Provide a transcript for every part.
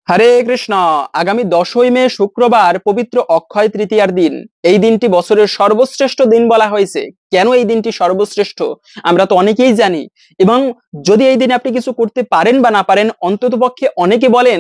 হরে কৃষ্ণ। আগামী 10ই মে শুক্রবার পবিত্র অক্ষয় তৃতীয়ার দিন। এই দিনটি বছরের সর্বশ্রেষ্ঠ দিন বলা হয়েছে। কেন এই দিনটি সর্বশ্রেষ্ঠ আমরা তো অনেকেই জানি। এবং যদি এই দিনে আপনি কিছু করতে পারেন বা না পারেন, অন্ততপক্ষে অনেকে বলেন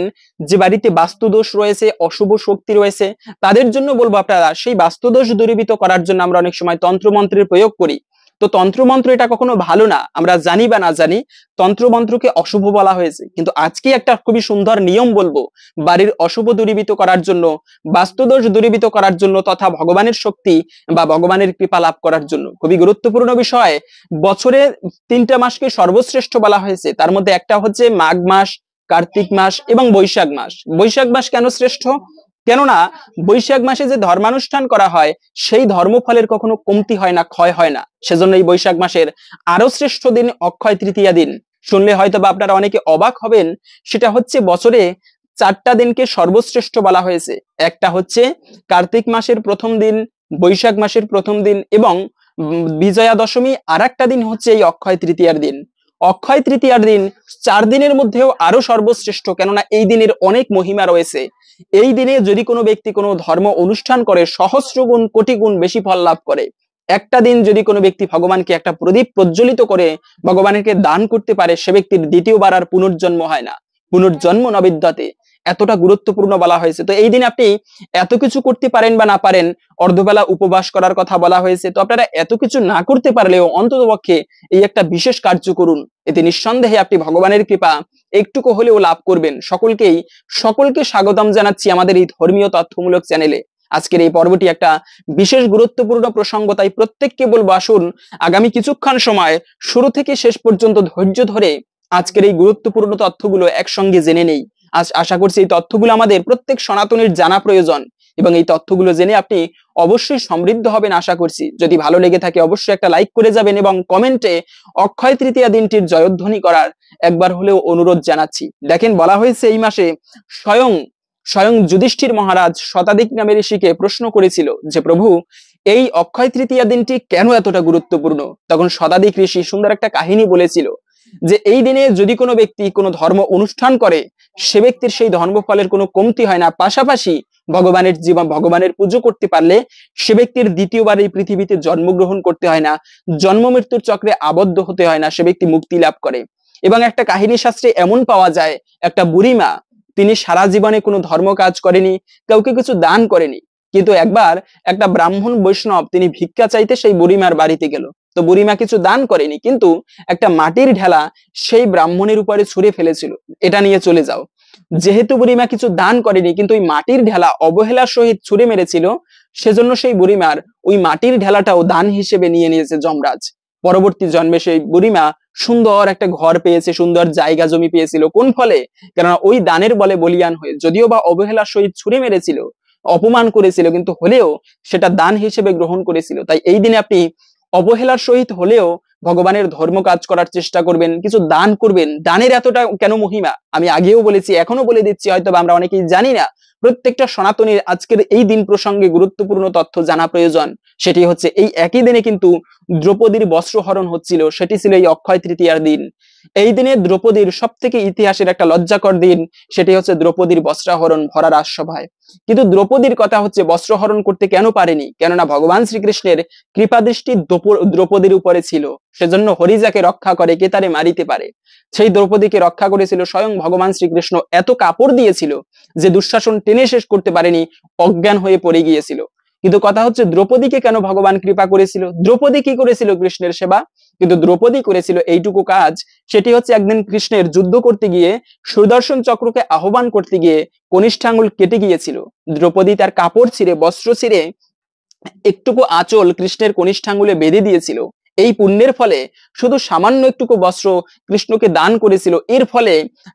যে বাড়িতে বাস্তুদোষ রয়েছে, অশুভ শক্তি রয়েছে, তাদের জন্য বলবো আপনারা সেই বাস্তুদোষ দূরীভূত করার জন্য আমরা অনেক সময় তন্ত্রমন্ত্রের প্রয়োগ করি। তো তন্ত্রমন্ত্র এটা কখনো ভালো না, আমরা জানি বা না জানি তন্ত্রমন্ত্রকে অশুভ বলা হয়েছে। কিন্তু আজকে একটা খুবই সুন্দর নিয়ম বলবো বাড়ির অশুভ দূরীভূত করার জন্য, বাস্তুদোষ দূরীভূত করার জন্য, তথা ভগবানের শক্তি বা ভগবানের কৃপা লাভ করার জন্য। খুবই গুরুত্বপূর্ণ বিষয়। বছরে 3টা মাসকে সর্বশ্রেষ্ঠ বলা হয়েছে। তার মধ্যে একটা হচ্ছে মাঘ মাস, কার্তিক মাস এবং বৈশাখ মাস। বৈশাখ মাস কেন শ্রেষ্ঠ? কেননা বৈশাখ মাসে যে ধর্মানুষ্ঠান করা হয় সেই ধর্মফলের কখনো কমতি হয় না, ক্ষয় হয় না। সেজন্য এই বৈশাখ মাসের আরো শ্রেষ্ঠ দিন অক্ষয় তৃতীয়া দিন। শুনলে হয়তো বা আপনারা অনেকে অবাক হবেন। সেটা হচ্ছে বছরে 4টা দিনকে সর্বশ্রেষ্ঠ বলা হয়েছে। একটা হচ্ছে কার্তিক মাসের প্রথম দিন, বৈশাখ মাসের প্রথম দিন এবং বিজয়া দশমী। আর একটা দিন হচ্ছে এই অক্ষয় তৃতীয়ার দিন। অক্ষয় তৃতীয়ার দিন 4 দিনের মধ্যেও আরো সর্বশ্রেষ্ঠ, কেননা এই দিনের অনেক মহিমা রয়েছে। এই দিনে যদি কোনো ব্যক্তি কোনো ধর্ম অনুষ্ঠান করে সহস্র গুণ কোটি গুণ বেশি ফল লাভ করে। একটা দিন যদি কোনো ব্যক্তি ভগবানকে একটা প্রদীপ প্রজ্বলিত করে ভগবানকে দান করতে পারে, সে ব্যক্তির দ্বিতীয়বার আর পুনর্জন্ম হয় না, পুনর্জন্ম ন বিদ্যতে। এতটা গুরুত্বপূর্ণ বলা হয়েছে। তো এই দিন আপনি এত কিছু করতে পারেন বা না পারেন, অর্ধবেলা উপবাস করার কথা বলা হয়েছে। তো আপনারা এত কিছু না করতে পারলেও অন্ততপক্ষে এই একটা বিশেষ কার্য করুন। এতে নিঃসন্দেহে আপনি ভগবানের কৃপা একটুকু হলেও লাভ করবেন। সকলকে স্বাগতম জানাচ্ছি আমাদের এই ধর্মীয় তথ্যমূলক চ্যানেলে। আজকের এই পর্বটি একটা বিশেষ গুরুত্বপূর্ণ প্রসঙ্গ, তাই প্রত্যেককে বলবো আসুন আগামী কিছুক্ষণ সময় শুরু থেকে শেষ পর্যন্ত ধৈর্য ধরে আজকের এই গুরুত্বপূর্ণ তথ্যগুলো একসঙ্গে জেনে নেই। আশা করছি এই তথ্যগুলো আমাদের প্রত্যেক সনাতনীর জানা প্রয়োজন এবং এই তথ্যগুলো জেনে আপনি অবশ্যই সমৃদ্ধ হবেন আশা করছি। যদি ভালো লেগে থাকে অবশ্যই একটা লাইক করে যাবেন এবং কমেন্টে অক্ষয় তৃতীয়া দিনটির জয়ধ্বনি করার একবার হলেও অনুরোধ জানাচ্ছি। দেখেন, বলা হয়েছে এই মাসে স্বয়ং স্বয়ং যুধিষ্ঠির মহারাজ শতাধিক নামের ঋষিকে প্রশ্ন করেছিল যে প্রভু, এই অক্ষয় তৃতীয়া দিনটি কেন এতটা গুরুত্বপূর্ণ। তখন শতাধিক ঋষি সুন্দর একটা কাহিনী বলেছিল যে এই দিনে যদি কোনো ব্যক্তি কোনো ধর্ম অনুষ্ঠান করে সে ব্যক্তির সেই ধর্মফলের কোনো কমতি হয় না। পাশাপাশি ভগবানের পুজো করতে পারলে সে ব্যক্তির দ্বিতীয়বার এই পৃথিবীতে জন্মগ্রহণ করতে হয় না, জন্ম মৃত্যুর চক্রে আবদ্ধ হতে হয় না, সে ব্যক্তি মুক্তি লাভ করে। এবং একটা কাহিনী শাস্ত্রে এমন পাওয়া যায়, একটা বুড়িমা, তিনি সারা জীবনে কোনো ধর্ম কাজ করেনি, কাউকে কিছু দান করেনি। কিন্তু একবার একটা ব্রাহ্মণ বৈষ্ণব তিনি ভিক্ষা চাইতে সেই বুড়িমার বাড়িতে গেল। তো বুড়িমা কিছু দান করেনি, কিন্তু একটা মাটির ঢেলা সেই ব্রাহ্মণের উপরে ছুঁড়ে ফেলেছিল, এটা নিয়ে চলে যাও। যেহেতু বুড়িমা কিছু দান করেনি কিন্তু ওই মাটির ঢেলা অবহেলার সহিত ছুঁড়ে মেরেছিল, সেজন্য সেই বুড়িমার ওই মাটির ঢেলাটাও দান হিসেবে নিয়ে নিয়েছে যমরাজ। পরবর্তী জন্মে সেই বুড়িমা সুন্দর একটা ঘর পেয়েছে, সুন্দর জায়গা জমি পেয়েছিল। কোন ফলে? কেননা ওই দানের বলে বলিয়ান হয়ে, যদিও বা অবহেলার সহিত ছুঁড়ে মেরেছিল, অপমান করেছিল, কিন্তু হলেও সেটা দান হিসেবে গ্রহণ করেছিল। তাই এই দিনে আপনি অবহেলার সহিত হলেও ভগবানের ধর্ম কাজ করার চেষ্টা করবেন, কিছু দান করবেন। দানের এতটা কেন মহিমা আমি আগেও বলেছি, এখনো বলে দিচ্ছি, হয়তো আমরা অনেকেই জানি না। প্রত্যেকটা সনাতনীর আজকের এই দিন প্রসঙ্গে গুরুত্বপূর্ণ তথ্য জানা প্রয়োজন। সেটি হচ্ছে এই একই দিনে কিন্তু দ্রৌপদীর বস্ত্রহরণ হচ্ছিল, সেটি ছিল এই অক্ষয় তৃতীয়ার দিন। এই দিনে দ্রৌপদীর সব থেকে ইতিহাসের একটা লজ্জাকর দিন, সেটি হচ্ছে দ্রৌপদীর বস্ত্রাহরণ ভরা রাজসভায়। কিন্তু দ্রৌপদীর কথা হচ্ছে বস্ত্রহরণ করতে কেন পারেনি? কেননা ভগবান শ্রীকৃষ্ণের কৃপা দৃষ্টি দ্রৌপদীর উপরে ছিল। সেজন্য হরিজাকে রক্ষা করে কে তারে মারিতে পারে। সেই দ্রৌপদীকে রক্ষা করেছিল স্বয়ং ভগবান শ্রীকৃষ্ণ। এত কাপড় দিয়েছিল যে দুঃশাসন টেনে শেষ করতে পারেনি, অজ্ঞান হয়ে পড়ে গিয়েছিল। কিন্তু কথা হচ্ছে দ্রৌপদীকে কেন ভগবান কৃপা করেছিল? দ্রৌপদী কি করেছিল কৃষ্ণের সেবা? কিন্তু দ্রৌপদী করেছিল এইটুকু কাজ, সেটি হচ্ছে একদিন কৃষ্ণের যুদ্ধ করতে গিয়ে সুদর্শন চক্রকে আহ্বান করতে গিয়ে কনিষ্ঠাঙ্গুল কেটে গিয়েছিল। দ্রৌপদী তার কাপড় ছিঁড়ে, বস্ত্র ছিঁড়ে একটুকু আঁচল কৃষ্ণের কনিষ্ঠাঙ্গুলে বেঁধে দিয়েছিল। এই পুণ্যের ফলে শুধু সামান্য একটুকু বস্ত্র কৃষ্ণকে দান করেছিল। এর ফলে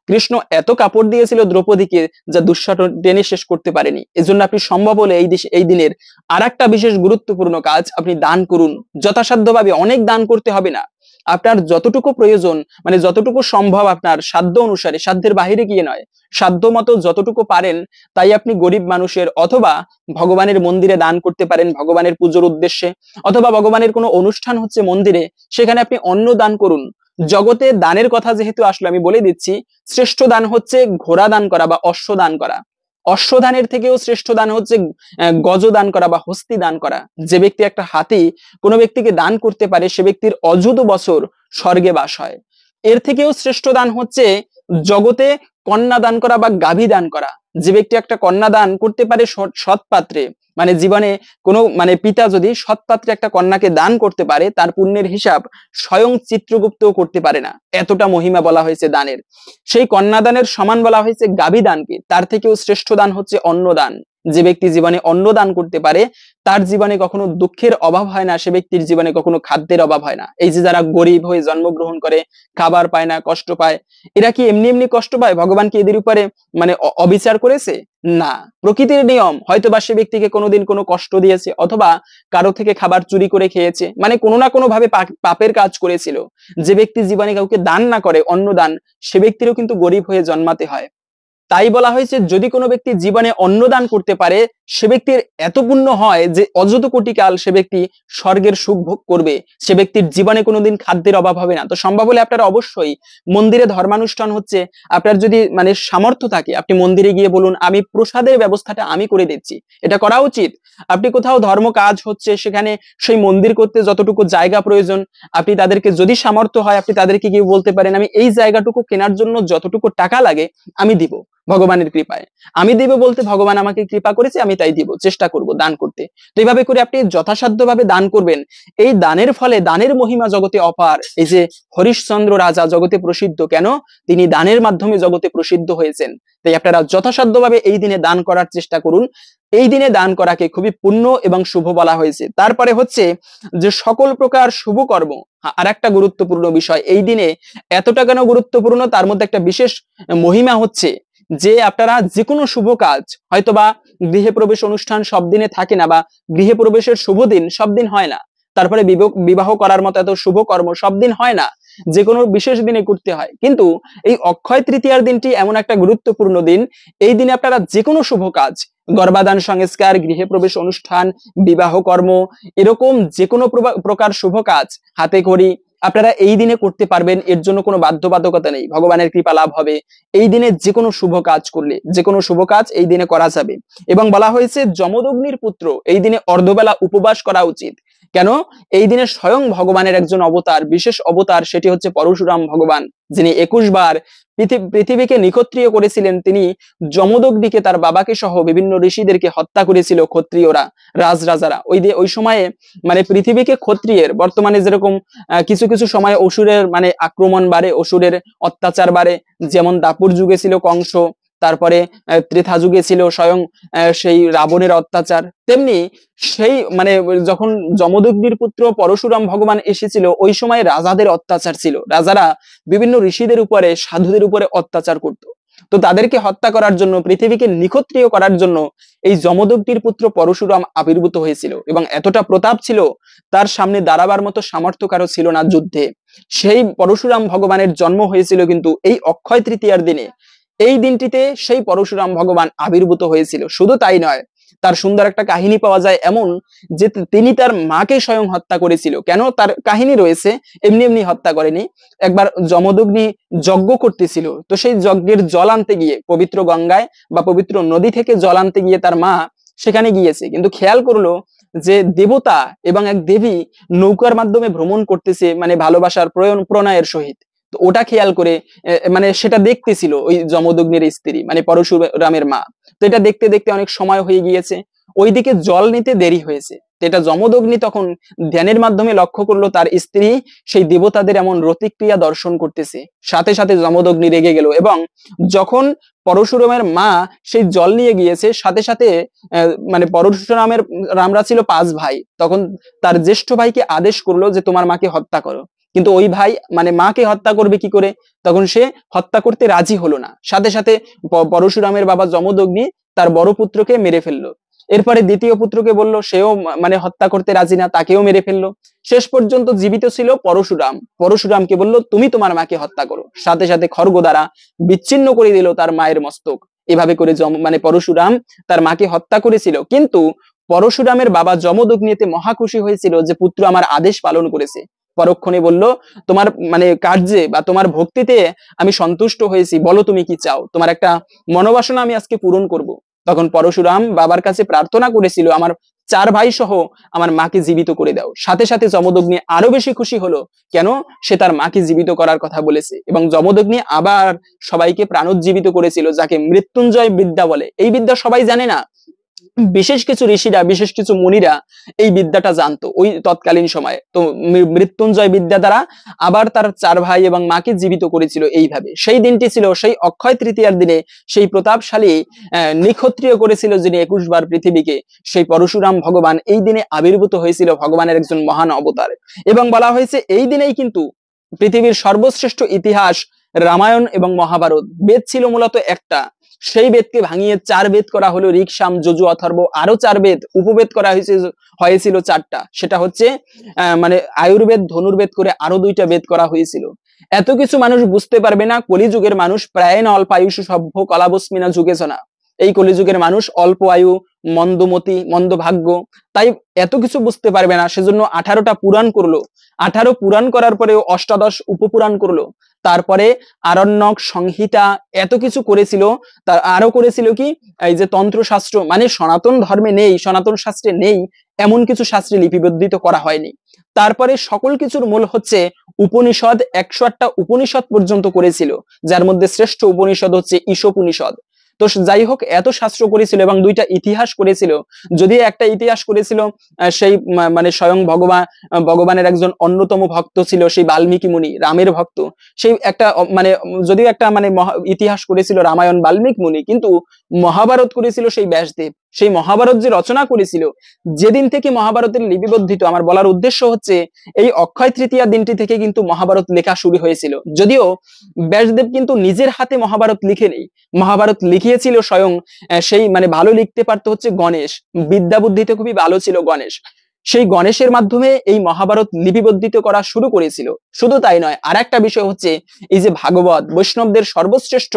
কৃষ্ণ এত কাপড় দিয়েছিল দ্রৌপদীকে যা দুঃশাসন টেনে শেষ করতে পারেনি। এজন্য আপনি সম্ভব হলে এই দিনের আর একটা বিশেষ গুরুত্বপূর্ণ কাজ আপনি দান করুন। যথাসাধ্যভাবে, অনেক দান করতে হবে না, আপনার যতটুকু প্রয়োজন, মানে যতটুকু সম্ভব আপনার সাধ্য অনুসারে, সাধ্যের বাহিরে গিয়ে নয়, সাধ্য মতো যতটুকু পারেন তাই আপনি গরিব মানুষের অথবা ভগবানের মন্দিরে দান করতে পারেন ভগবানের পুজোর উদ্দেশ্যে, অথবা ভগবানের কোনো অনুষ্ঠান হচ্ছে মন্দিরে, সেখানে আপনি অন্ন দান করুন। জগতে দানের কথা যেহেতু আসলে আমি বলে দিচ্ছি, শ্রেষ্ঠ দান হচ্ছে ঘোড়া দান করা বা অশ্ব দান করা। অশ্বদানের থেকেও শ্রেষ্ঠ দান হচ্ছে গজ দান করা বা হস্তি দান করা। যে ব্যক্তি একটা হাতি কোনো ব্যক্তিকে দান করতে পারে, সে ব্যক্তির অযুত বছর স্বর্গে বাস হয়। এর থেকেও শ্রেষ্ঠ দান হচ্ছে জগতে কন্যা দান করা বা গাভী দান করা। যে ব্যক্তি একটা কন্যা দান করতে পারে সৎ পাত্রে, মানে জীবনে কোনো মানে পিতা যদি সৎ পাত্রে একটা কন্যাকে দান করতে পারে, তার পুণ্যের হিসাব স্বয়ং চিত্রগুপ্তও করতে পারে না, এতটা মহিমা বলা হয়েছে দানের। সেই কন্যাদানের সমান বলা হয়েছে গাভী দানকে। তার থেকেও শ্রেষ্ঠ দান হচ্ছে অন্নদান। যে ব্যক্তি জীবনে অন্ন দান করতে পারে, তার জীবনে কখনো দুঃখের অভাব হয় না, সে ব্যক্তির জীবনে কখনো খাদ্যের অভাব হয় না। এই যে যারা গরিব হয়ে জন্মগ্রহণ করে, খাবার পায় না, কষ্ট পায়, এরা কি এমনি এমনি কষ্ট পায়? ভগবান কি এদের উপরে মানে অবিচার করেছে? না, প্রকৃতির নিয়ম। হয়তো বা সে ব্যক্তিকে কোনোদিন কোনো কষ্ট দিয়েছে, অথবা কারো থেকে খাবার চুরি করে খেয়েছে, মানে কোনো না কোনো ভাবে পাপের কাজ করেছিল। যে ব্যক্তি জীবনে কাউকে দান না করে, অন্ন দান, সে ব্যক্তিরও কিন্তু গরিব হয়ে জন্মাতে হয়। তাই বলা হয়েছে যদি কোনো ব্যক্তি জীবনে অন্নদান করতে পারে, সে ব্যক্তির এত পুণ্য হয় যে অযত কোটি কাল সে ব্যক্তি স্বর্গের সুখ ভোগ করবে। সে ব্যক্তির জীবনে কোনোদিন খাদ্যের অভাব হবে না। তো সম্ভব হলে আপনারা অবশ্যই মন্দিরে ধর্মানুষ্ঠান হচ্ছে, আপনার যদি মানে সামর্থ্য থাকে, আপনি মন্দিরে গিয়ে বলুন আমি প্রসাদের ব্যবস্থাটা আমি করে দিচ্ছি, এটা করা উচিত। আপনি কোথাও ধর্ম কাজ হচ্ছে, সেখানে সেই মন্দির করতে যতটুকু জায়গা প্রয়োজন, আপনি তাদেরকে যদি সামর্থ্য হয়, আপনি তাদেরকে গিয়ে বলতে পারেন আমি এই জায়গাটুকু কেনার জন্য যতটুকু টাকা লাগে আমি দিব, ভগবানের কৃপায় আমি দিব। বলতে ভগবান আমাকে কৃপা করেছে, আমি তাই দিব, চেষ্টা করব দান করতে। তো এইভাবে করে আপনি যথাসাধ্যভাবে দান করবেন। এই দানের ফলে দানের মহিমা জগতে অপার। এই যে হরিশ্চন্দ্র রাজা জগতে প্রসিদ্ধ কেন? তিনি দানের মাধ্যমে জগতে প্রসিদ্ধ হয়েছেন। তাই আপনারা যথাসাধ্যভাবে এই দিনে দান করার চেষ্টা করুন। এই দিনে দান করাকে খুবই পুণ্য এবং শুভ বলা হয়েছে। তারপরে হচ্ছে যে সকল প্রকার শুভ কর্ম। আর একটা গুরুত্বপূর্ণ বিষয় এই দিনে, এতটা কেন গুরুত্বপূর্ণ, তার মধ্যে একটা বিশেষ মহিমা হচ্ছে যে আপনারা যে কোনো শুভ কাজ, হয়তোবা গৃহে প্রবেশ অনুষ্ঠান সব দিনে থাকে না, বা গৃহে প্রবেশের শুভ দিন সব দিন হয় না, তারপরে বিবাহ করার মতো এত শুভ কর্ম সব দিন হয় না, যে কোনো বিশেষ দিনে করতে হয়। কিন্তু এই অক্ষয় তৃতীয়ার দিনটি এমন একটা গুরুত্বপূর্ণ দিন, এই দিনে আপনারা যে কোনো শুভ কাজ, গর্ভাধান সংস্কার, গৃহে প্রবেশ অনুষ্ঠান, বিবাহ কর্ম, এরকম যে কোনো প্রকার শুভ কাজ হাতে করি আপনারা এই দিনে করতে পারবেন। এর জন্য কোনো বাধ্যবাধকতা নেই, ভগবানের কৃপা লাভ হবে। এই দিনে যে কোনো শুভ কাজ করলে, যে কোনো শুভ কাজ এই দিনে করা যাবে। এবং বলা হয়েছে যমদগ্নির পুত্র এই দিনে অর্ধবেলা উপবাস করা উচিত। কেন? এই দিনে স্বয়ং ভগবানের একজন অবতার, বিশেষ অবতার, সেটি হচ্ছে পরশুরাম ভগবান, যিনি 21 বার পৃথিবীকে নিক্ষত্রিয় করেছিলেন। তিনি যমদগ্নিকে, তার বাবাকে সহ বিভিন্ন ঋষিদেরকে হত্যা করেছিল ক্ষত্রিয়রা, রাজরাজারা। ওই সময়ে মানে পৃথিবীকে ক্ষত্রিয়ের, বর্তমানে যেরকম কিছু কিছু সময় অসুরের মানে আক্রমণ বাড়ে, অসুরের অত্যাচার বাড়ে, যেমন দাপুর যুগে ছিল কংস, তারপরে ত্রেতা যুগে ছিল স্বয়ং সেই রাবণের অত্যাচার, তেমনি সেই মানে যখন যমদগ্নির পুত্র পরশুরাম ভগবান এসেছিল, ওই সময় রাজাদের অত্যাচার ছিল। রাজারা বিভিন্ন ঋষিদের উপরে, সাধুদের উপরে অত্যাচার করত। তো তাদেরকে হত্যা করার জন্য, পৃথিবীকে নিক্ষত্রিয় করার জন্য এই যমদগ্নির পুত্র পরশুরাম আবির্ভূত হয়েছিল। এবং এতটা প্রতাপ ছিল, তার সামনে দাঁড়াবার মতো সামর্থ্য কারো ছিল না যুদ্ধে। সেই পরশুরাম ভগবানের জন্ম হয়েছিল কিন্তু এই অক্ষয় তৃতীয়ার দিনে। এই দিনটিতে সেই পরশুরাম ভগবান আবির্ভূত হয়েছিল। শুধু তাই নয়, তার সুন্দর একটা কাহিনী পাওয়া যায় এমন, যে তিনি তার মাকে স্বয়ং হত্যা করেছিল। কেন? তার কাহিনী রয়েছে, এমনি এমনি হত্যা করেনি। একবার যমদগ্নি যজ্ঞ করতেছিল, তো সেই যজ্ঞের জল আনতে গিয়ে পবিত্র গঙ্গায় বা পবিত্র নদী থেকে জল আনতে গিয়ে তার মা সেখানে গিয়েছে, কিন্তু খেয়াল করলো যে দেবতা এবং এক দেবী নৌকার মাধ্যমে ভ্রমণ করতেছে, মানে ভালোবাসার প্রণয়ের সহিত। তো ওটা খেয়াল করে মানে সেটা দেখতেছিল ওই যমদগ্নির স্ত্রী, মানে পরশুরামের মা। তো এটা দেখতে দেখতে অনেক সময় হয়ে গিয়েছে, ওইদিকে জল নিতে দেরি হয়েছে। এটা যমদগ্নি তখন ধ্যানের মাধ্যমে লক্ষ্য করলো তার স্ত্রী সেই দেবতাদের এমন প্রতিক্রিয়া দর্শন করতেছে। সাথে সাথে যমদগ্নি রেগে গেল, এবং যখন পরশুরামের মা সেই জল নিয়ে গিয়েছে, সাথে সাথে মানে রামরা ছিল 5 ভাই, তখন তার জ্যেষ্ঠ ভাইকে আদেশ করলো যে তোমার মাকে হত্যা করো। কিন্তু ওই ভাই মানে মাকে হত্যা করবে কি করে, তখন সে হত্যা করতে রাজি হলো না। সাথে সাথে পরশুরামের বাবা যমদগ্নি তার বড় পুত্রকে মেরে ফেললো। এরপরে দ্বিতীয় পুত্রকে বললো, সেও মানে হত্যা করতে রাজি না, তাকেও মেরে ফেললো। শেষ পর্যন্ত জীবিত ছিল পরশুরাম। পরশুরামকে বললো তুমি তোমার মাকে হত্যা করো। সাথে সাথে খড়গ দ্বারা বিচ্ছিন্ন করে দিল তার মায়ের মস্তক। এভাবে করে মানে পরশুরাম তার মাকে হত্যা করেছিল। কিন্তু পরশুরামের বাবা যমদগ্নি এতে মহা খুশি হয়েছিল যে পুত্র আমার আদেশ পালন করেছে। পরক্ষণে বলল, তোমার মানে কার্যে বা তোমার ভক্তিতে আমি সন্তুষ্ট হয়েছি, বলো তুমি কি চাও, তোমার একটা মনোবাসনা আমি আজকে পূরণ করব। তখন পরশুরাম বাবার কাছে প্রার্থনা করেছিল, আমার 4 ভাই সহ আমার মাকে জীবিত করে দাও। সাথে সাথে যমদগ্নি আরো বেশি খুশি হলো, কেন, সে তার মাকে জীবিত করার কথা বলেছে। এবং যমদগ্নি আবার সবাইকে প্রাণোজ্জীবিত করেছিল, যাকে মৃত্যুঞ্জয় বিদ্যা বলে। এই বিদ্যা সবাই জানে না, বিশেষ কিছু ঋষিরা, বিশেষ কিছু মুনিরা এই বিদ্যাটা জানতো ওই তৎকালীন সময়ে। তো মৃত্যুঞ্জয় বিদ্যা দ্বারা আবার তার 4 ভাই এবং মাকে জীবিত করেছিল এইভাবে। সেই দিনটি ছিল সেই অক্ষয় তৃতীয়ার দিনে সেই প্রতাপশালী নিক্ষত্রিয় করেছিল যিনি 21 বার পৃথিবীকে, সেই পরশুরাম ভগবান এই দিনে আবির্ভূত হয়েছিল, ভগবানের একজন মহান অবতার। এবং বলা হয়েছে এই দিনেই কিন্তু পৃথিবীর সর্বশ্রেষ্ঠ ইতিহাস রামায়ণ এবং মহাভারত। বেদ ছিল মূলত একটা, সেই বেদকে ভাঙিয়ে 4 বেদ করা হলো, ঋক সাম যজু অথর্ব, আরো 4 বেদ উপবেদ করা হয়েছিল 4টা। সেটা হচ্ছে মানে আয়ুর্বেদ ধনুর্বেদ করে আরো 2টা বেদ করা হয়েছিল। এত কিছু মানুষ বুঝতে পারবে না, কলিযুগের মানুষ প্রায় না অল্পায়ুষ সভ্য কলাবস্মিনা যুগে জনা। এই কলিযুগের মানুষ অল্প আয়ু, মন্দমতি, মন্দভাগ্য, তাই এত কিছু বুঝতে পারবে না। সেজন্য 18টা পুরাণ করলো, 18 পুরাণ করার পরেও অষ্টাদশ উপপুরাণ করলো, তারপরে আরণ্যক সংহিতা এত কিছু করেছিল। তার আরো করেছিল কি, এই যে তন্ত্র শাস্ত্র, মানে সনাতন ধর্মে নেই, সনাতন শাস্ত্রে নেই এমন কিছু শাস্ত্রে লিপিবদ্ধ করা হয়নি। তারপরে সকল কিছুর মূল হচ্ছে উপনিষদ, 108টা উপনিষদ পর্যন্ত করেছিল, যার মধ্যে শ্রেষ্ঠ উপনিষদ হচ্ছে ঈশোপনিষদ। তো যাই হোক, এত শাস্ত্র করেছিল এবং 2টা ইতিহাস করেছিল। যদি একটা ইতিহাস করেছিল সেই মানে স্বয়ং ভগবানের একজন অন্যতম ভক্ত ছিল সেই বাল্মীকি মুনি, রামের ভক্ত। সেই একটা মানে যদিও একটা মানে ইতিহাস করেছিল রামায়ণ বাল্মীকি মুনি, কিন্তু মহাভারত করেছিল সেই ব্যাসদেব। সেই মহাভারত যে রচনা করেছিল, যেদিন থেকে মহাভারতের লিপিবদ্ধিত, আমার বলার উদ্দেশ্য হচ্ছে এই অক্ষয় তৃতীয়া দিনটি থেকে কিন্তু মহাভারত লেখা শুরু হয়েছিল। যদিও ব্যাসদেব কিন্তু নিজের হাতে মহাভারত লিখেনি, মহাভারত লিখিয়েছিল স্বয়ং সেই মানে ভালো লিখতে পারতো হচ্ছে গণেশ, বিদ্যা বুদ্ধিতে খুবই ভালো ছিল গণেশ। সেই গণেশের মাধ্যমে এই মহাভারত লিপিবদ্ধিত করা শুরু করেছিল। শুধু তাই নয়, আর একটা বিষয় হচ্ছে এই যে ভাগবত, বৈষ্ণবদের সর্বশ্রেষ্ঠ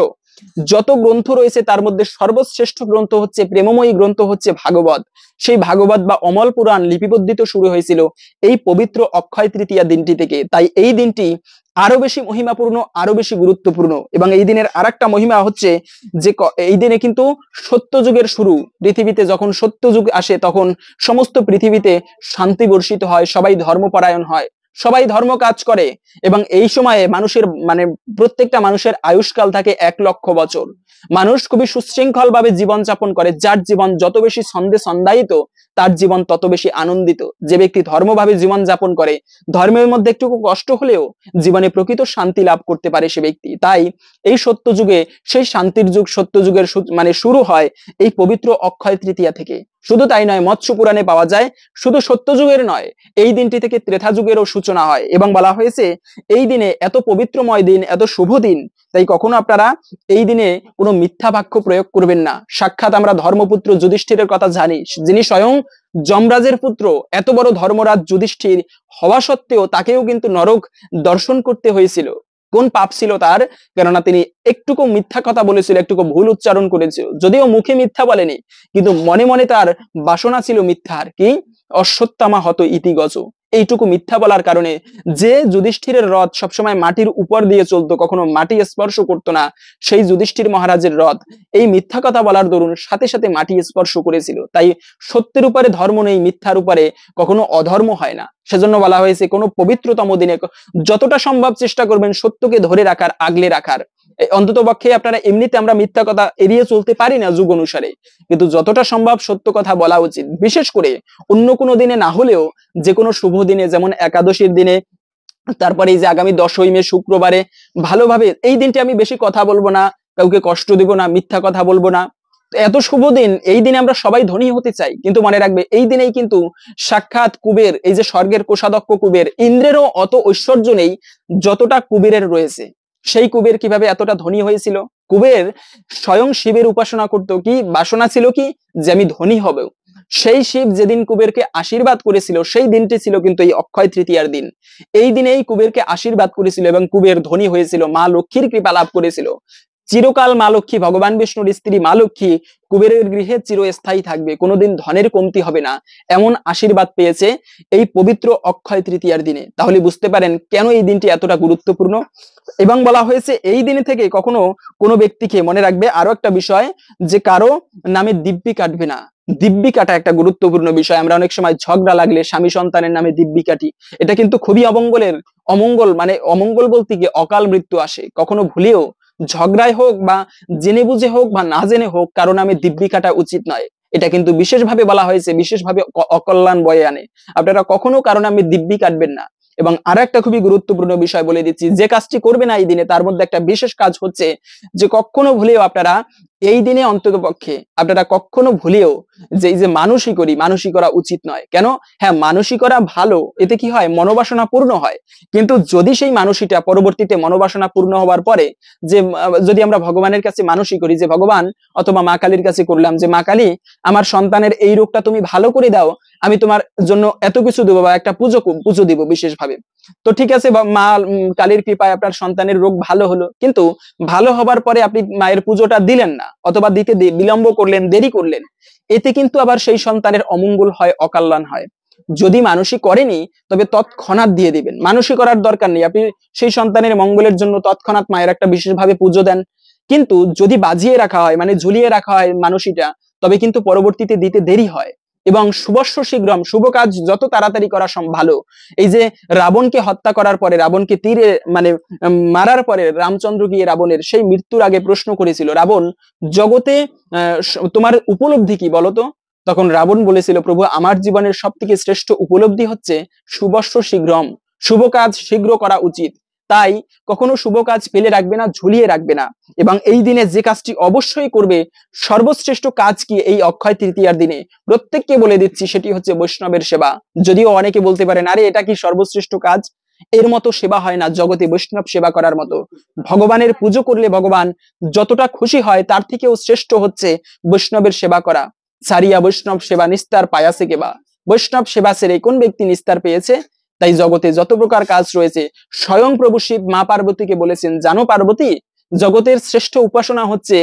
যত গ্রন্থ রয়েছে তার মধ্যে সর্বশ্রেষ্ঠ গ্রন্থ হচ্ছে, প্রেমময়ী গ্রন্থ হচ্ছে ভাগবত। সেই ভাগবত বা অমল পুরাণ লিপিবদ্ধিত শুরু হয়েছিল এই পবিত্র অক্ষয় তৃতীয়া দিনটি থেকে। তাই এই দিনটি আরো বেশি মহিমাপূর্ণ, আরো বেশি গুরুত্বপূর্ণ। এবং এই দিনের আরেকটা মহিমা হচ্ছে যে এই দিনে কিন্তু সত্যযুগের শুরু। পৃথিবীতে যখন সত্যযুগ আসে তখন সমস্ত পৃথিবীতে শান্তি বর্ষিত হয়, সবাই ধর্মপরায়ণ হয়, সবাই ধর্ম কাজ করে। এবং এই সময়ে মানুষের মানে প্রত্যেকটা মানুষের আয়ুষ্কাল থাকে 1,00,000 বছর। মানুষ খুবই সুশৃঙ্খল ভাবে জীবন যাপন করে, যার জীবন যত বেশি ছন্দে ছন্দায়িত তার জীবন তত বেশি আনন্দিত। যে ব্যক্তি ধর্মভাবে জীবন যাপন করে, ধর্মের মধ্যে একটু কষ্ট হলেও জীবনে প্রকৃত শান্তি লাভ করতে পারে সে ব্যক্তি। তাই এই সত্যযুগে, সেই শান্তির যুগ সত্যযুগের মানে শুরু হয় এই পবিত্র অক্ষয় তৃতীয়া থেকে। শুধু তাই নয়, মৎস্য পুরাণে পাওয়া যায় শুধু সত্যযুগের নয়, এই দিনটি থেকে ত্রেতা যুগেরও সূচনা হয়। এবং বলা হয়েছে এই দিনে, এত পবিত্রময় দিন, এত শুভ দিন, তাই কখনো আপনারা এই দিনে কোনো মিথ্যা বাক্য প্রয়োগ করবেন না। সাক্ষাৎ আমরা ধর্মপুত্র যুধিষ্ঠিরের কথা জানি, যিনি স্বয়ং যমরাজের পুত্র। এত বড় ধর্মরাজ যুধিষ্ঠির হওয়া সত্ত্বেও তাকেও কিন্তু নরক দর্শন করতে হয়েছিল। কোন পাপ ছিল তার? কেননা তিনি একটুকু মিথ্যা কথা বলেছিল, একটুকু ভুল উচ্চারণ করেছিল। যদিও মুখে মিথ্যা বলেনি, কিন্তু মনে মনে তার বাসনা ছিল মিথ্যার। কি? অশ্বত্থামা হত ইতি গজ। এইটুকু মিথ্যা বলার কারণে, যে যুধিষ্ঠিরের রথ সবসময় মাটির উপর দিয়ে চলতো, কখনো মাটি স্পর্শ করতো না, সেই যুধিষ্ঠির মহারাজের রথ এই মিথ্যা কথা বলার দরুন সাথে সাথে মাটি স্পর্শ করেছিল। তাই সত্যের উপরে ধর্ম নেই, মিথ্যার উপরে কখনো অধর্ম হয় না। সেজন্য বলা হয়েছে কোনো পবিত্রতম দিনে যতটা সম্ভব চেষ্টা করবেন সত্যকে ধরে রাখার, আগলে রাখার। অন্তত পক্ষে আপনারা এমনিতে আমরা মিথ্যা কথা এড়িয়ে চলতে পারি না যুগ অনুসারে, কিন্তু যতটা সম্ভব সত্য কথা বলা উচিত। বিশেষ করে অন্য কোনো দিনে না হলেও যে কোনো শুভ দিনে, যেমন একাদশীর দিনে, তারপরে এই যে আগামী 10ই মে শুক্রবারে ভালোভাবে এই দিনটি আমি বেশি কথা বলবো না, কাউকে কষ্ট দিব না, মিথ্যা কথা বলবো না। এত শুভ দিন, এই দিনে আমরা সবাই ধনী হতে চাই, কিন্তু মনে রাখবে এই দিনেই কিন্তু সাক্ষাৎ কুবের, এই যে স্বর্গের কোষাধ্যক্ষ কুবের, ইন্দ্রেরও অত ঐশ্বর্য নেই যতটা কুবেরের রয়েছে। সেই কুবের কিভাবে এতটা ধনী হয়েছিল? কুবের স্বয়ং শিবের উপাসনা করতো। কি বাসনা ছিল? কি যে আমি ধনী হব। সেই শিব যেদিন কুবেরকে আশীর্বাদ করেছিল, সেই দিনটি ছিল কিন্তু এই অক্ষয় তৃতীয়ার দিন। এই দিনেই কুবেরকে আশীর্বাদ করেছিল এবং কুবের ধনী হয়েছিল, মা লক্ষ্মীর কৃপা লাভ করেছিল। চিরকাল মা লক্ষ্মী, ভগবান বিষ্ণুর স্ত্রী মা লক্ষ্মী কুবেরের গৃহে চিরস্থায়ী থাকবে, কোনোদিন ধনের কমতি হবে না, এমন আশীর্বাদ পেয়েছে এই পবিত্র অক্ষয় তৃতীয়ার দিনে। তাহলে বুঝতে পারেন কেন এই দিনটি এতটা গুরুত্বপূর্ণ। এবং বলা হয়েছে এই দিনে থেকে কখনো কোনো ব্যক্তিকে, মনে রাখবে আরো একটা বিষয়, যে কারো নামে দিব্যি কাটবে না। দিব্যি কাটা একটা গুরুত্বপূর্ণ বিষয়। আমরা অনেক সময় ঝগড়া লাগলে স্বামী সন্তানের নামে দিব্যি কাটি, এটা কিন্তু খুবই অমঙ্গল, মানে অমঙ্গল বলতে গিয়ে অকাল মৃত্যু আসে। কখনো ভুলেও ঝগড়ায় হোক বা জেনে বুঝে হোক বা না জেনে হোক কারো নামে দিব্যি কাটা উচিত নয়। এটা কিন্তু বিশেষভাবে বলা হয়েছে, বিশেষভাবে অকল্যাণ বয়ে আনে। আপনারা কখনো কারো নামে দিব্যি কাটবেন না। এবং আর একটা খুবই গুরুত্বপূর্ণ বিষয় বলে দিচ্ছি, যে কাজটি করবে না এই দিনে তার মধ্যে একটা বিশেষ কাজ হচ্ছে যে কখনো ভুলেও আপনারা এই দিনে অন্তত পক্ষে আপনারা কখনো ভুলেও যে এই যে মানুষই করা উচিত নয়। কেন? হ্যাঁ, মানুষই করা ভালো, এতে কি হয়, মনোবাসনা পূর্ণ হয়। কিন্তু যদি সেই মানুষটা পরবর্তীতে মনোবাসনা পূর্ণ হওয়ার পরে যে যদি আমরা ভগবানের কাছে মানুষই করি, যে ভগবান অথবা মা কালীর কাছে করলাম যে মা কালী আমার সন্তানের এই রোগটা তুমি ভালো করে দাও, আমি তোমার জন্য এত কিছু দেবো বা একটা পুজো দিব বিশেষভাবে। তো ঠিক আছে, মা কালীর কৃপায় আপনার সন্তানের রোগ ভালো হলো, কিন্তু ভালো হবার পরে আপনি মায়ের পুজোটা দিলেন না, অথবা দিতে বিলম্ব করলেন, দেরি করলেন, এতে কিন্তু আবার সেই সন্তানের অমঙ্গল হয়, অকল্যাণ হয়। যদি মানুষই করেনি তবে তৎক্ষণাৎ দিয়ে দিবেন, মানুষই করার দরকার নেই, আপনি সেই সন্তানের মঙ্গলের জন্য তৎক্ষণাৎ মায়ের একটা বিশেষভাবে পুজো দেন। কিন্তু যদি বাজিয়ে রাখা হয়, মানে ঝুলিয়ে রাখা হয় মানুষইটা, তবে কিন্তু পরবর্তীতে দিতে দেরি হয়। এবং শুভস্য শীঘ্রম, শুভ কাজ যত তাড়াতাড়ি করা ভালো। এই যে রাবণকে হত্যা করার পরে, রাবণকে তীরে মানে মারার পরে রামচন্দ্র গিয়ে রাবণের সেই মৃত্যুর আগে প্রশ্ন করেছিল, রাবণ জগতে তোমার উপলব্ধি কি বলতো? তখন রাবণ বলেছিল, প্রভু আমার জীবনের সব থেকে শ্রেষ্ঠ উপলব্ধি হচ্ছে শুভস্য শীঘ্রম, শুভ কাজ শীঘ্র করা উচিত। তাই কখনো শুভ কাজ ফেলে রাখবে না, ঝুলিয়ে রাখবে না। এবং এই দিনে যে কাজটি অবশ্যই করবে, সর্বশ্রেষ্ঠ কাজ কি এই অক্ষয় তৃতীয়ার দিনে প্রত্যেককে বলে দিচ্ছি, সেটি হচ্ছে বৈষ্ণবের সেবা। যদিও অনেকে বলতে পারেন, আরে এটা কি সর্বশ্রেষ্ঠ কাজ? এর মতো সেবা হয় না জগতে বৈষ্ণব সেবা করার মতো। ভগবানের পুজো করলে ভগবান যতটা খুশি হয় তার থেকেও শ্রেষ্ঠ হচ্ছে বৈষ্ণবের সেবা করা। সারিয়া বৈষ্ণব সেবা নিস্তার পায়াসে কেবা, বৈষ্ণব সেবা সেরে কোন ব্যক্তি নিস্তার পেয়েছে? তাই জগতে যত প্রকার কাজ রয়েছে, স্বয়ং প্রভু শিব মা পার্বতীকে বলেছেন, জানো পার্বতী, জগতের শ্রেষ্ঠ উপাসনা হচ্ছে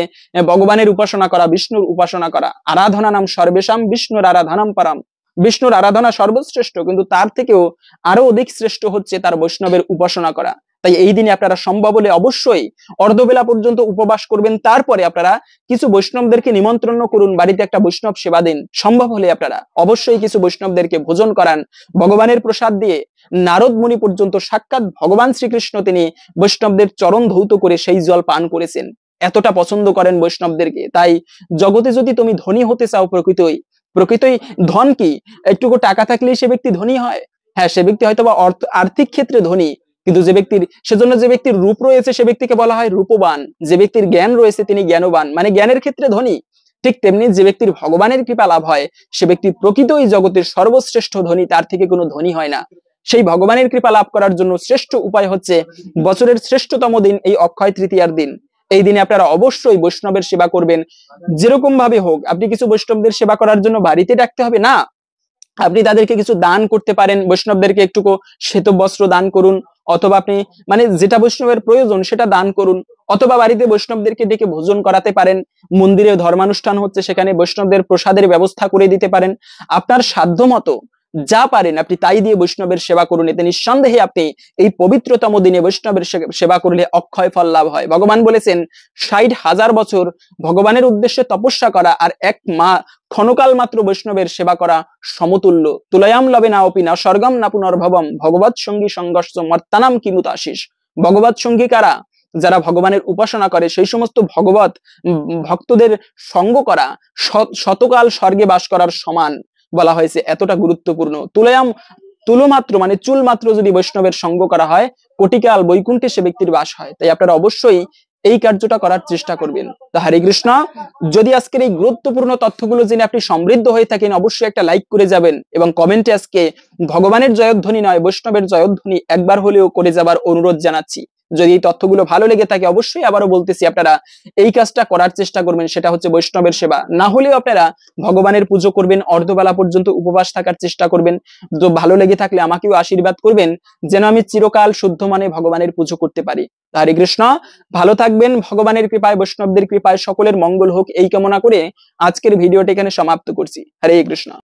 ভগবানের উপাসনা করা, বিষ্ণুর উপাসনা করা। আরাধনা নাম সর্বেশাম বিষ্ণুর আরাধনাম পারাম, বিষ্ণুর আরাধনা সর্বশ্রেষ্ঠ, কিন্তু তার থেকেও আরো অধিক শ্রেষ্ঠ হচ্ছে তার বৈষ্ণবের উপাসনা করা। তাই এই দিনে আপনারা সম্ভব হলে অবশ্যই অর্ধবেলা পর্যন্ত উপবাস করবেন, তারপরে আপনারা কিছু বৈষ্ণবদেরকে নিমন্ত্রণ করুন, বাড়িতে একটা বৈষ্ণব সেবা দিন। সম্ভব হলে আপনারা অবশ্যই কিছু বৈষ্ণবদেরকে ভোজন করান ভগবানের প্রসাদ দিয়ে। নারদ মুনি পর্যন্ত সাক্ষাৎ ভগবান শ্রীকৃষ্ণ তিনি বৈষ্ণবদের চরণ ধৌত করে সেই জল পান করেছেন, এতটা পছন্দ করেন বৈষ্ণবদেরকে। তাই জগতে যদি তুমি ধনী হতে চাও, প্রকৃতই ধন কি একটুকু টাকা থাকলেই সে ব্যক্তি ধনী হয়? হ্যাঁ, সে ব্যক্তি হয়তো বা আর্থিক ক্ষেত্রে ধনী, কিন্তু যে ব্যক্তির রূপ রয়েছে সে ব্যক্তিকে বলা হয় রূপবান। যে ব্যক্তির জ্ঞান রয়েছে তিনি জ্ঞানবান, মানে জ্ঞানের ক্ষেত্রে ধনী। ঠিক তেমনি যে ব্যক্তির ভগবানের কৃপা লাভ হয় সে ব্যক্তি প্রকৃতই জগতের সর্বশ্রেষ্ঠ ধনী, তার থেকে কোনো ধনী হয় না। সেই ভগবানের কৃপা লাভ করার জন্য শ্রেষ্ঠ উপায় হচ্ছে বছরের শ্রেষ্ঠতম দিন এই অক্ষয় তৃতীয়ার দিন। এই দিনে আপনারা অবশ্যই বৈষ্ণবের সেবা করবেন, যেরকম ভাবে হোক। আপনি কিছু বৈষ্ণবদের সেবা করার জন্য বাড়িতে ডাকতে হবে না, আপনি তাদেরকে কিছু দান করতে পারেন, বৈষ্ণবদেরকে একটুকু শ্বেত বস্ত্র দান করুন, অথবা আপনি মানে যেটা বৈষ্ণবের প্রয়োজন সেটা দান করুন, অথবা বাড়িতে বৈষ্ণবদেরকে ডেকে ভোজন করাতে পারেন। মন্দিরে ধর্মানুষ্ঠান হচ্ছে, সেখানে বৈষ্ণবদের প্রসাদের ব্যবস্থা করে দিতে পারেন। আপনার সাধ্য মতো যা পারেন আপনি তাই দিয়ে বৈষ্ণবের সেবা করুন। এতে নিঃসন্দেহে আপনি এই পবিত্রতম দিনে বৈষ্ণবের সেবা করলে অক্ষয় ফল লাভ হয়। ভগবান বলেছেন 60,000 বছর ভগবানের উদ্দেশ্যে তপস্যা করা আর এক ক্ষণকাল মাত্র বৈষ্ণবের সেবা করা সমতুল্য। তুলয়াম লবে না অপি না স্বর্গম না পুনর্ভবম ভগবৎ সঙ্গী সংঘর্ষ মর্তানাম কিমুত আশিস। ভগবৎ সঙ্গী কারা? যারা ভগবানের উপাসনা করে, সেই সমস্ত ভক্তদের সঙ্গ করা শতকাল স্বর্গে বাস করার সমান বলা হয়েছে, এতটা গুরুত্বপূর্ণ। তুলমাত্র মানে চুল মাত্র যদি বৈষ্ণবের সঙ্গ করা হয়, কোটিকাল বৈকুণ্ঠে সে ব্যক্তির বাস হয়। তাই আপনারা অবশ্যই এই কার্যটা করার চেষ্টা করবেন। তো হরে কৃষ্ণ। যদি আজকের এই গুরুত্বপূর্ণ তথ্যগুলো জেনে আপনি সমৃদ্ধ হয়ে থাকেন, অবশ্যই একটা লাইক করে যাবেন এবং কমেন্টে আজকে ভগবানের জয়ধ্বনি নয় বৈষ্ণবের জয়ধ্বনি একবার হলেও করে যাবার অনুরোধ জানাচ্ছি। যদি এই তথ্যগুলো ভালো লেগে থাকে অবশ্যই আবারও বলতেছি আপনারা এই কাজটা করার চেষ্টা করবেন, সেটা হচ্ছে বৈষ্ণবের সেবা। না হলেও আপনারা ভগবানের পুজো করবেন, অর্ধবেলা পর্যন্ত উপবাস থাকার চেষ্টা করবেন। তো ভালো লেগে থাকলে আমাকেও আশীর্বাদ করবেন যেন আমি চিরকাল শুদ্ধ মনে ভগবানের পুজো করতে পারি। হরে কৃষ্ণ। ভালো থাকবেন, ভগবানের কৃপায় বৈষ্ণবদের কৃপায় সকলের মঙ্গল হোক এই কামনা করে আজকের ভিডিওটি এখানে সমাপ্ত করছি। হরে কৃষ্ণ।